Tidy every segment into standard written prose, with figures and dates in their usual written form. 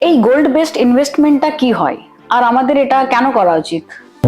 এই gold based ইনভেস্টমেন্টটা কি হয় আর আমাদের এটা কেন করা উচিত?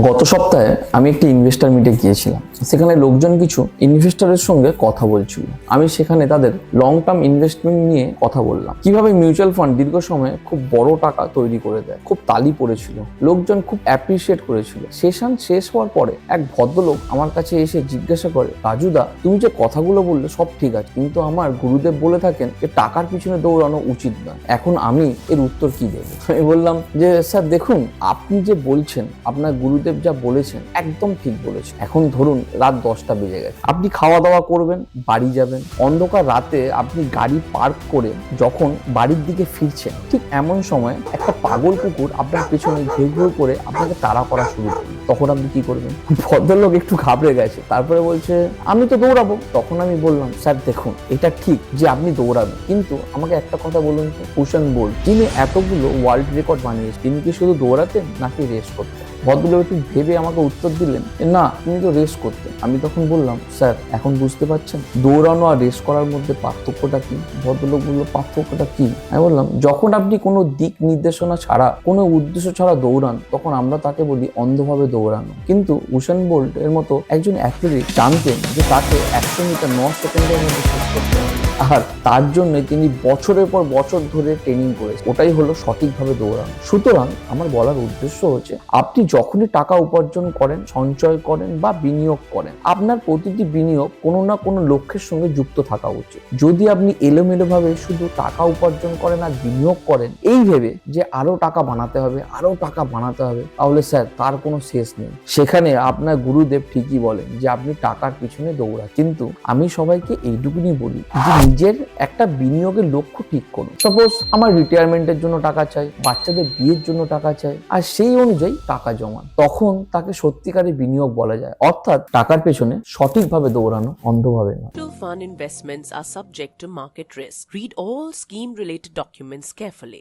গত সপ্তাহে আমি একটি ইনভেস্টর মিটে গিয়েছিলাম। সেখানে লোকজন কিছু ইনভেস্টরের সঙ্গে কথা বলছিল। আমি সেখানে তাদের লং টার্ম ইনভেস্টমেন্ট নিয়ে কথা বললাম, কিভাবে মিউচুয়াল ফান্ড দীর্ঘ সময়ে খুব বড় টাকা তৈরি করে দেয়। খুব তালি পড়েছিল, লোকজন খুব অ্যাপ্রিসিয়েট করেছিল। সেশন শেষ হওয়ার পরে এক ভদ্রলোক আমার কাছে এসে জিজ্ঞাসা করে, রাজুদা, তুমি যে কথাগুলো বললে সব ঠিক আছে, কিন্তু আমার গুরুদেব বলে থাকেন যে টাকার পিছনে দৌড়ানো উচিত নয়। এখন আমি এর উত্তর কি দেবো? আমি বললাম যে স্যার দেখুন, আপনি যে বলছেন, আপনার গুরুদেব যা বলেছেন একদম ঠিক বলেছেন। এখন ধরুন রাত 10টা বেজে গেছে, আপনি খাওয়া দাওয়া করবেন, বাড়ি যাবেন। অন্ধকার রাতে আপনি গাড়ি পার্ক করে যখন বাড়ির দিকে ফিরছেন, ঠিক এমন সময় একটা পাগল কুকুর আপনার পেছনে ঘেউ ঘেউ করে আপনাকে তাড়া করা শুরু করবে। তখন আপনি কি করবেন? ভদ্রলোক একটু ঘাবড়ে গেছে, তারপরে বলছে আমি তো দৌড়াবো। তখন আমি বললাম, স্যার দেখুন, এটা ঠিক যে আপনি দৌড়াবেন, কিন্তু আমাকে একটা কথা বলুন তো, উসেন বোল্ট যিনি এতগুলো ওয়ার্ল্ড রেকর্ড বানিয়েছেন, তিনি কি শুধু দৌড়াতেন নাকি রেস করতেন? ভদ্রলোক একটু ভেবে আমাকে উত্তর দিলেন, না, তিনি তো রেস করতেন। আমি তখন বললাম, স্যার এখন বুঝতে পারছেন দৌড়ানো আর রেস করার মধ্যে পার্থক্যটা কি? ভদ্রলোক বললো, পার্থক্যটা কি? আমি বললাম, যখন আপনি কোনো দিক নির্দেশনা ছাড়া, কোনো উদ্দেশ্য ছাড়া দৌড়ান, তখন আমরা তাকে বলি অন্ধভাবে দৌড়ানো। কিন্তু উসেন বোল্ট এর মতো একজন অ্যাথলিট জানতেন যে তাকে 100 মিটার 9 সেকেন্ডের মধ্যে শেষ করতে হবে, আর তার জন্য তিনি বছরের পর বছর ধরে ট্রেনিং করেছেন। ওটাই হলো সঠিকভাবে দৌড়ানো। সুতরাং আমার বলার উদ্দেশ্য হচ্ছে, আপনি যখনই টাকা উপার্জন করেন, সঞ্চয় করেন বা বিনিয়োগ করেন, আপনার প্রতিটি বিনিয়োগ কোনো না কোনো লক্ষ্যের সঙ্গে যুক্ত থাকা উচিত। যদি আপনি এলোমেলোভাবে শুধু টাকা উপার্জন করেন আর বিনিয়োগ করেন এই ভেবে যে আরো টাকা বানাতে হবে, আরো টাকা বানাতে হবে, তাহলে স্যার তার কোনো শেষ নেই। সেখানে আপনার গুরুদেব ঠিকই বলেন যে আপনি টাকার পিছনে দৌড়ান, কিন্তু আমি সবাইকে এইটুকুনি বলি যে নিজের একটা বিনিয়োগের লক্ষ্য ঠিক করুন। সাপোজ আমার রিটায়ারমেন্টের জন্য টাকা চাই, বাচ্চাদের বিয়ের জন্য টাকা চাই, আর সেই অনুযায়ী টাকা জমান, তখন তাকে সত্যিকারের বিনিয়োগ বলা যায়। অর্থাৎ টাকার পেছনে সঠিকভাবে দৌড়ানো, অন্ধভাবে নয়। Mutual fund investments are subject to market risk. Read all scheme related documents carefully.